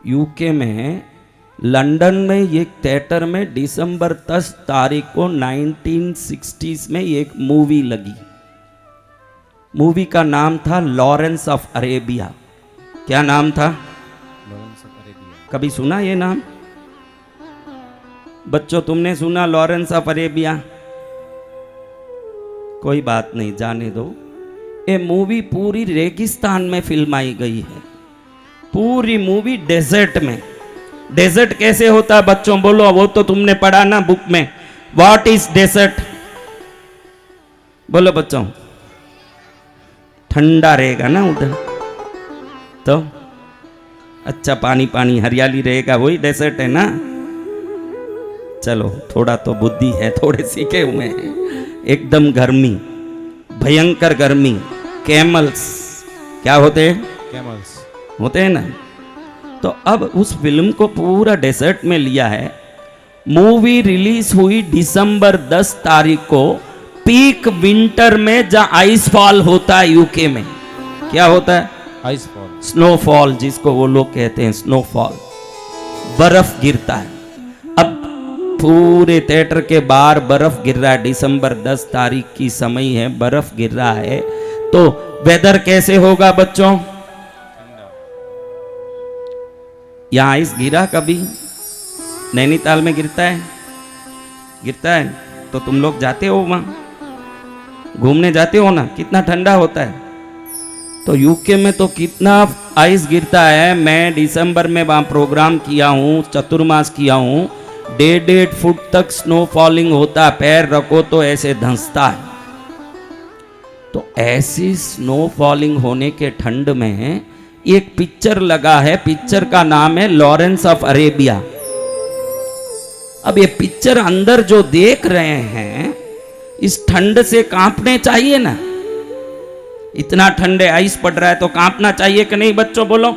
UK में London में एक थिएटर में दिसंबर 10 तारीख को 1960s में एक मूवी लगी। मूवी का नाम था लॉरेंस ऑफ अरेबिया। क्या नाम था? Lawrence of Arabia. कभी सुना ये नाम? बच्चों तुमने सुना लॉरेंस ऑफ अरेबिया? कोई बात नहीं, जाने दो। ये मूवी पूरी रेगिस्तान में फिल्माई गई है। पूरी मूवी डेजर्ट में। डेजर्ट कैसे होता है बच्चों बोलो? वो तो तुमने पढ़ा ना बुक में। What is desert? बोलो बच्चों। ठंडा रहेगा ना उधर, तो अच्छा पानी पानी हरियाली रहेगा, वही डेजर्ट है ना। चलो थोड़ा तो बुद्धि है, थोड़े सीखे हुए हैं। एकदम गर्मी, भयंकर गर्मी। कैमल्स क्या होते हैं? कैमल्स होते हैं ना। तो अब उस फिल्म को पूरा डेजर्ट में लिया है। मूवी रिलीज हुई दिसंबर 10 तारीख को, पीक विंटर में, जहां आइस फॉल होता है यूके में। क्या होता है? आइस फॉल, स्नोफॉल, जिसको वो लोग कहते हैं स्नोफॉल। बर्फ गिरता है। अब पूरे थिएटर के बाहर बर्फ गिर रहा है। दिसंबर 10 तारीख की समय है, बर्फ गिर रहा है। तो वेदर कैसे होगा बच्चों? यहां आइस गिरा कभी? नैनीताल में गिरता है? गिरता है तो तुम लोग जाते हो वहां, घूमने जाते हो ना, कितना ठंडा होता है। तो यूके में तो कितना आइस गिरता है। मैं दिसंबर में वहां प्रोग्राम किया हूं, चतुर्मास किया हूं। 1.5 फुट तक स्नो फॉलिंग होता, पैर रखो तो ऐसे धंसता है। तो ऐसी स्नो फॉलिंग होने के ठंड में एक पिक्चर लगा है। पिक्चर का नाम है लॉरेंस ऑफ अरेबिया। अब ये पिक्चर अंदर जो देख रहे हैं, इस ठंड से कांपने चाहिए ना। इतना ठंडे आइस पड़ रहा है तो कांपना चाहिए कि नहीं बच्चों बोलो?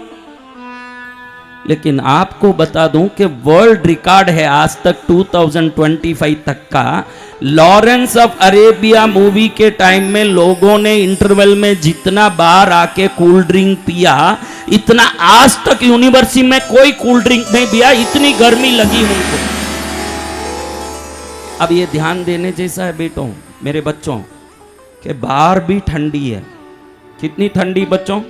लेकिन आपको बता दूं कि वर्ल्ड रिकॉर्ड है आज तक 2025 तक का। लॉरेंस ऑफ अरेबिया मूवी के टाइम में लोगों ने इंटरवल में जितना बार आके कूल ड्रिंक पिया, इतना आज तक यूनिवर्सिटी में कोई कूल ड्रिंक नहीं पिया। इतनी गर्मी लगी उनको। अब ये ध्यान देने जैसा है बेटों, मेरे बच्चों, कि बाहर भी ठंडी है। कितनी ठंडी बच्चों?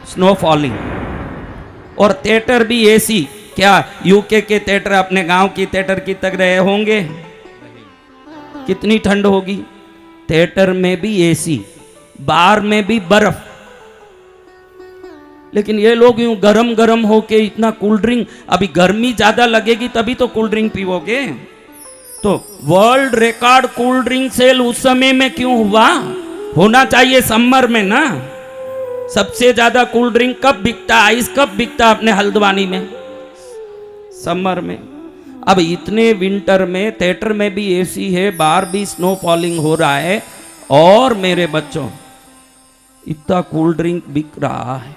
Snow falling. और थिएटर भी एसी। क्या यूके के थिएटर अपने गांव की थिएटर की तरह रहे होंगे? कितनी ठंड होगी? थिएटर में भी एसी, बार में भी बर्फ। लेकिन ये लोग यूं गरम गरम होके इतना कूल ड्रिंक, अभी गर्मी ज्यादा लगेगी तभी तो कूल ड्रिंक पीओगे। तो world record cool drink sale उस समय में क्यों हुआ? होना चाहिए समर में ना। सबसे ज्यादा कूल ड्रिंक कब बिकता, आइस कब बिकता अपने हल्द्वानी में? समर में। अब इतने विंटर में थिएटर में भी एसी है, बाहर भी स्नो फॉलिंग हो रहा है, और मेरे बच्चों इतना कूल ड्रिंक बिक रहा है।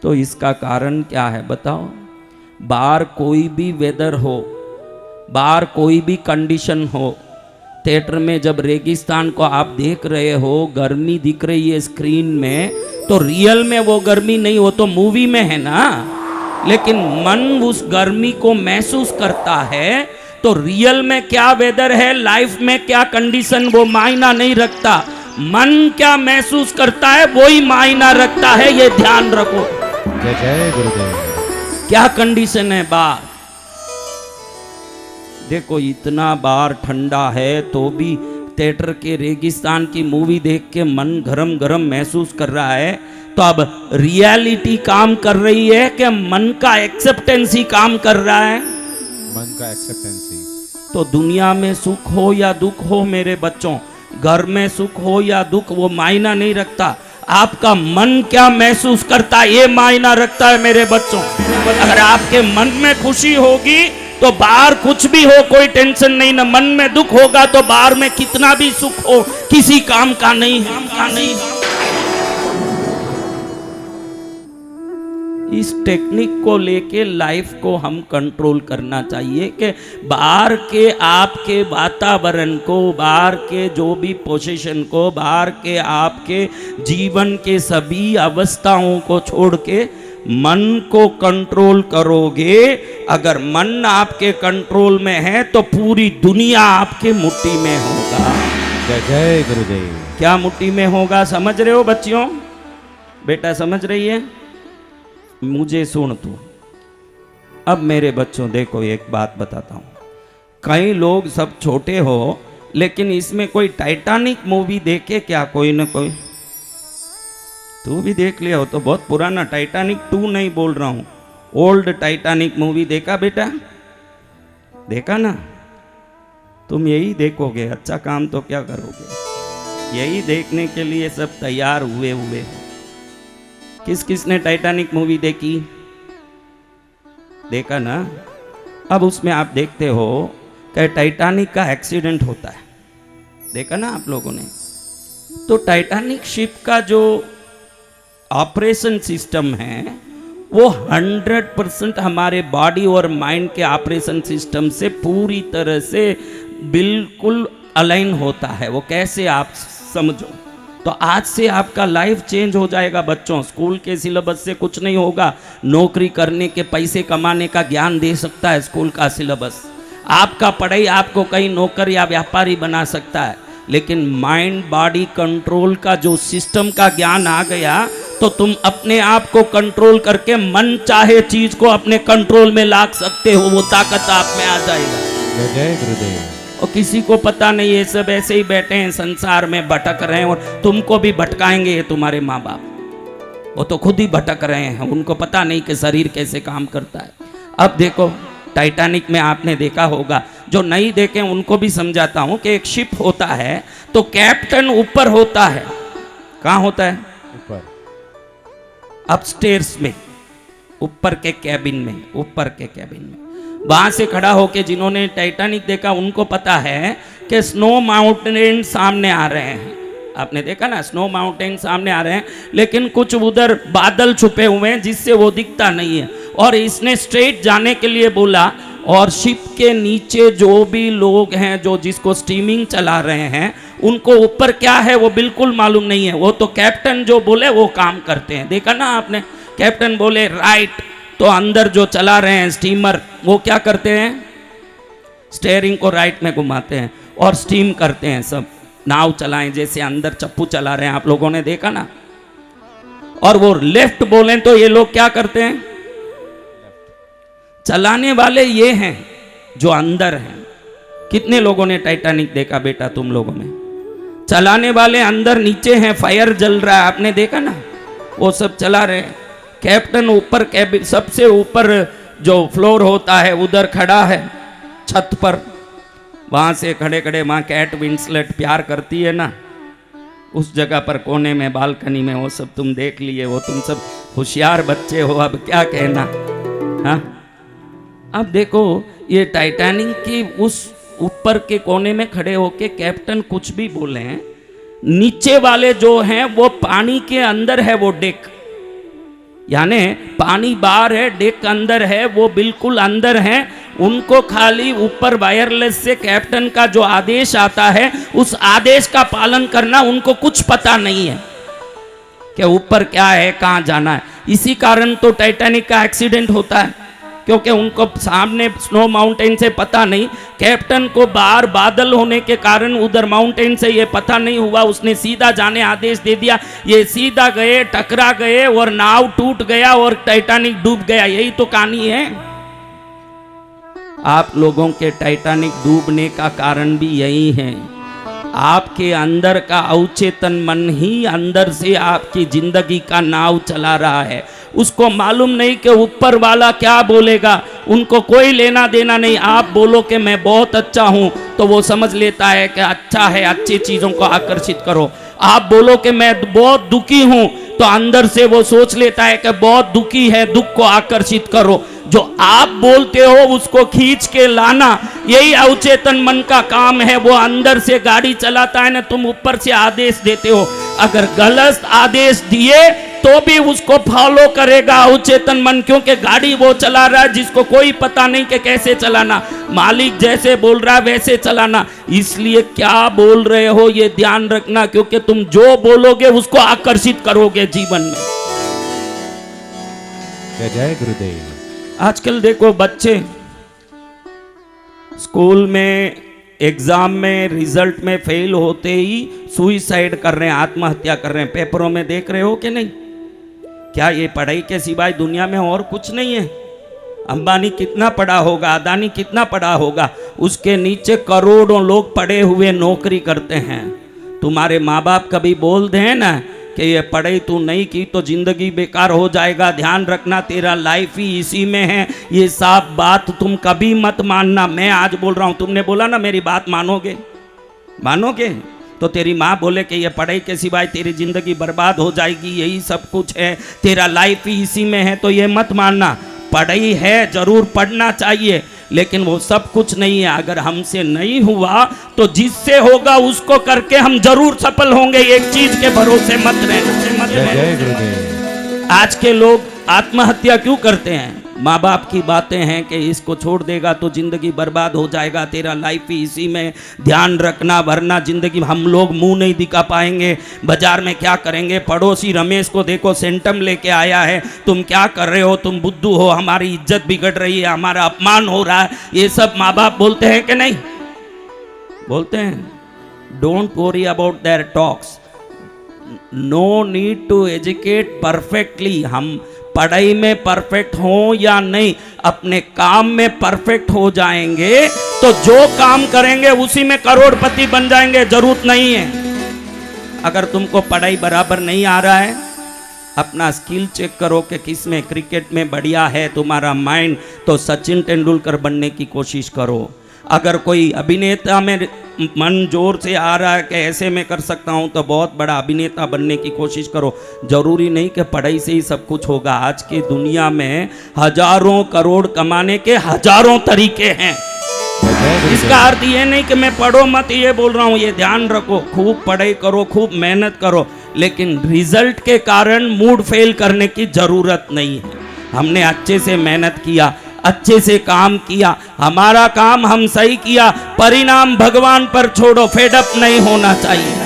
तो इसका कारण क्या है बताओ? बाहर कोई भी वेदर हो, बाहर कोई भी कंडीशन हो, थिएटर में जब रेगिस्तान को आप देख रहे हो, गर्मी दिख रही है स्क्रीन में, तो रियल में वो गर्मी नहीं, हो तो मूवी में है ना। लेकिन मन उस गर्मी को महसूस करता है। तो रियल में क्या वेदर है, लाइफ में क्या कंडीशन, वो मायना नहीं रखता। मन क्या महसूस करता है वही मायना रखता है, ये ध्यान रखो। जय जय गुरुदेव। क्या कंडीशन है बाहर? देखो इतना बाहर ठंडा है तो भी थिएटर के रेगिस्तान की मूवी देख के मन गरम गरम महसूस कर रहा है। तो अब रियलिटी काम कर रही है कि मन का एक्सेप्टेंसी काम कर रहा है? मन का एक्सेप्टेंसी। तो दुनिया में सुख हो या दुख हो मेरे बच्चों, घर में सुख हो या दुख, वो मायना नहीं रखता। आपका मन क्या महसूस करता है ये मायना रखता है मेरे बच्चों। अगर आपके मन में खुशी होगी तो बाहर कुछ भी हो कोई टेंशन नहीं ना। मन में दुख होगा तो बाहर में कितना भी सुख हो किसी काम का नहीं है। इस टेक्निक को लेके लाइफ को हम कंट्रोल करना चाहिए कि बाहर के आपके वातावरण को, बाहर के जो भी पोजीशन को, बाहर के आपके जीवन के सभी अवस्थाओं को छोड़ के मन को कंट्रोल करोगे, अगर मन आपके कंट्रोल में है तो पूरी दुनिया आपके मुट्ठी में होगा। जय जय गुरुदेव। क्या मुट्ठी में होगा, समझ रहे हो बच्चियों? बेटा समझ रही है? मुझे सुन तू। अब मेरे बच्चों देखो, एक बात बताता हूं। कई लोग सब छोटे हो, लेकिन इसमें कोई टाइटैनिक मूवी देखे क्या? कोई ना कोई तू भी देख लिया हो तो बहुत पुराना, टाइटैनिक 2 नहीं बोल रहा हूं, ओल्ड टाइटैनिक मूवी देखा बेटा? देखा ना? तुम यही देखोगे, अच्छा काम तो क्या करोगे? यही देखने के लिए सब तैयार हुए हुए। किस किस ने टाइटैनिक मूवी देखी? देखा ना? अब उसमें आप देखते हो कि टाइटैनिक का एक्सीडेंट होता है, देखा ना आप लोगों ने? तो टाइटैनिक शिप का जो ऑपरेशन सिस्टम है वो 100% हमारे बॉडी और माइंड के ऑपरेशन सिस्टम से पूरी तरह से बिल्कुल अलाइन होता है। वो कैसे, आप समझो। तो आज से आपका लाइफ चेंज हो जाएगा बच्चों। स्कूल के सिलेबस से कुछ नहीं होगा। नौकरी करने के, पैसे कमाने का ज्ञान दे सकता है स्कूल का सिलेबस। आपका पढ़ाई आपको कहीं नौकर या व्यापारी बना सकता है, लेकिन माइंड बॉडी कंट्रोल का जो सिस्टम का ज्ञान आ गया तो तुम अपने आप को कंट्रोल करके मन चाहे चीज को अपने कंट्रोल में ला सकते हो। वो ताकत आप में आ जाएगा। जय जय गुरुदेव। और किसी को पता नहीं, ये सब ऐसे ही बैठे हैं संसार में, भटक रहे हैं, और तुमको भी भटकाएंगे ये तुम्हारे माँ बाप। वो तो खुद ही भटक रहे हैं, उनको पता नहीं कि शरीर कैसे काम करता है। अब देखो, टाइटैनिक में आपने देखा होगा, जो नहीं देखे उनको भी समझाता हूं कि एक शिप होता है तो कैप्टन ऊपर होता है। कहां होता है? ऊपर, अपस्टेयर्स में, ऊपर के कैबिन में, ऊपर के कैबिन में। वहां से खड़ा होके जिन्होंने टाइटैनिक देखा उनको पता है कि स्नो माउंटेन सामने आ रहे हैं। आपने देखा ना, स्नो माउंटेन सामने आ रहे हैं, लेकिन कुछ उधर बादल छुपे हुए हैं जिससे वो दिखता नहीं है। और इसने स्ट्रेट जाने के लिए बोला, और शिप के नीचे जो भी लोग हैं, जो जिसको स्टीमिंग चला रहे हैं, उनको ऊपर क्या है वो बिल्कुल मालूम नहीं है। वो तो कैप्टन जो बोले वो काम करते हैं। देखा ना आपने? कैप्टन बोले राइट, तो अंदर जो चला रहे हैं स्टीमर, वो क्या करते हैं? स्टेयरिंग को राइट में घुमाते हैं और स्टीम करते हैं। सब नाव चलाएं जैसे अंदर चप्पू चला रहे हैं, आप लोगों ने देखा ना? और वो लेफ्ट बोले तो ये लोग क्या करते हैं? चलाने वाले ये हैं जो अंदर हैं। कितने लोगों ने टाइटैनिक देखा बेटा तुम लोगों में? चलाने वाले अंदर नीचे हैं, फायर जल रहा है, आपने देखा ना? वो सब चला रहे हैं। कैप्टन ऊपर, कैबिन सबसे ऊपर जो फ्लोर होता है उधर खड़ा है छत पर। वहां से खड़े खड़े वहां कैट विंसलेट प्यार करती है ना, उस जगह पर कोने में बालकनी में, वो सब तुम देख लिए। वो तुम सब होशियार बच्चे हो, अब क्या कहना। हाँ, अब देखो, ये टाइटैनिक की उस ऊपर के कोने में खड़े होके कैप्टन कुछ भी बोले हैं, नीचे वाले जो हैं वो पानी के अंदर है। वो डेक, यानी पानी बाहर है, डेक अंदर है, वो बिल्कुल अंदर है। उनको खाली ऊपर वायरलेस से कैप्टन का जो आदेश आता है उस आदेश का पालन करना, उनको कुछ पता नहीं है कि ऊपर क्या है, कहाँ जाना है। इसी कारण तो टाइटैनिक का एक्सीडेंट होता है, क्योंकि उनको सामने स्नो माउंटेन से पता नहीं। कैप्टन को बाहर बादल होने के कारण उधर माउंटेन से ये पता नहीं हुआ, उसने सीधा जाने आदेश दे दिया। ये सीधा गए, टकरा गए और नाव टूट गया और टाइटैनिक डूब गया। यही तो कहानी है। आप लोगों के टाइटैनिक डूबने का कारण भी यही है। आपके अंदर का अवचेतन मन ही अंदर से आपकी जिंदगी का नाव चला रहा है। उसको मालूम नहीं कि ऊपर वाला क्या बोलेगा, उनको कोई लेना देना नहीं। आप बोलो कि मैं बहुत अच्छा हूं तो वो समझ लेता है कि अच्छा है, अच्छी चीजों को आकर्षित करो। आप बोलो कि मैं बहुत दुखी हूं तो अंदर से वो सोच लेता है कि बहुत दुखी है, दुख को आकर्षित करो। जो आप बोलते हो उसको खींच के लाना, यही अवचेतन मन का काम है। वो अंदर से गाड़ी चलाता है ना, तुम ऊपर से आदेश देते हो। अगर गलत आदेश दिए तो भी उसको फॉलो करेगा अवचेतन मन, क्योंकि गाड़ी वो चला रहा है जिसको कोई पता नहीं कि कैसे चलाना। मालिक जैसे बोल रहा है वैसे चलाना। इसलिए क्या बोल रहे हो ये ध्यान रखना, क्योंकि तुम जो बोलोगे उसको आकर्षित करोगे जीवन में। जय जय गुरुदेव। आजकल देखो बच्चे स्कूल में एग्जाम में रिजल्ट में फेल होते ही सुइसाइड कर रहे हैं, आत्महत्या कर रहे हैं। पेपरों में देख रहे हो कि नहीं? क्या ये पढ़ाई के सिवाय दुनिया में और कुछ नहीं है? अंबानी कितना पढ़ा होगा, अदानी कितना पढ़ा होगा, उसके नीचे करोड़ों लोग पढ़े हुए नौकरी करते हैं। तुम्हारे माँ बाप कभी बोल दें ना कि ये पढ़ाई तू नहीं की तो जिंदगी बेकार हो जाएगा, ध्यान रखना तेरा लाइफ ही इसी में है, ये साफ बात तुम कभी मत मानना। मैं आज बोल रहा हूँ, तुमने बोला ना मेरी बात मानोगे? मानोगे? तो तेरी माँ बोले कि ये पढ़ाई के सिवाय तेरी जिंदगी बर्बाद हो जाएगी, यही सब कुछ है, तेरा लाइफ ही इसी में है, तो ये मत मानना। पढ़ाई है, जरूर पढ़ना चाहिए, लेकिन वो सब कुछ नहीं है। अगर हमसे नहीं हुआ तो जिससे होगा उसको करके हम जरूर सफल होंगे। एक चीज के भरोसे मत रहना। जय जय गुरुदेव। आज के लोग आत्महत्या क्यों करते हैं? माँ बाप की बातें हैं कि इसको छोड़ देगा तो जिंदगी बर्बाद हो जाएगा, तेरा लाइफ ही इसी में, ध्यान रखना, वरना जिंदगी हम लोग मुंह नहीं दिखा पाएंगे। बाजार में क्या करेंगे? पड़ोसी रमेश को देखो सेंटम लेके आया है, तुम क्या कर रहे हो? तुम बुद्धू हो, हमारी इज्जत बिगड़ रही है, हमारा अपमान हो रहा है। ये सब माँ बाप बोलते हैं कि नहीं? बोलते हैं। Don't worry about their talks, no need to educate perfectly. हम पढ़ाई में परफेक्ट हो या नहीं, अपने काम में परफेक्ट हो जाएंगे तो जो काम करेंगे उसी में करोड़पति बन जाएंगे। जरूरत नहीं है, अगर तुमको पढ़ाई बराबर नहीं आ रहा है, अपना स्किल चेक करो कि किस में क्रिकेट में बढ़िया है तुम्हारा माइंड, तो सचिन तेंदुलकर बनने की कोशिश करो। अगर कोई अभिनेता में मन जोर से आ रहा है कि ऐसे में कर सकता हूं, तो बहुत बड़ा अभिनेता बनने की कोशिश करो। जरूरी नहीं कि पढ़ाई से ही सब कुछ होगा। आज की दुनिया में हजारों करोड़ कमाने के हजारों तरीके हैं। इसका अर्थ ये नहीं कि मैं पढ़ो मत ये बोल रहा हूं, ये ध्यान रखो, खूब पढ़ाई करो, खूब मेहनत करो, लेकिन रिजल्ट के कारण मूड फेल करने की जरूरत नहीं है। हमने अच्छे से मेहनत किया, अच्छे से काम किया, हमारा काम हम सही किया, परिणाम भगवान पर छोड़ो, फेडअप नहीं होना चाहिए।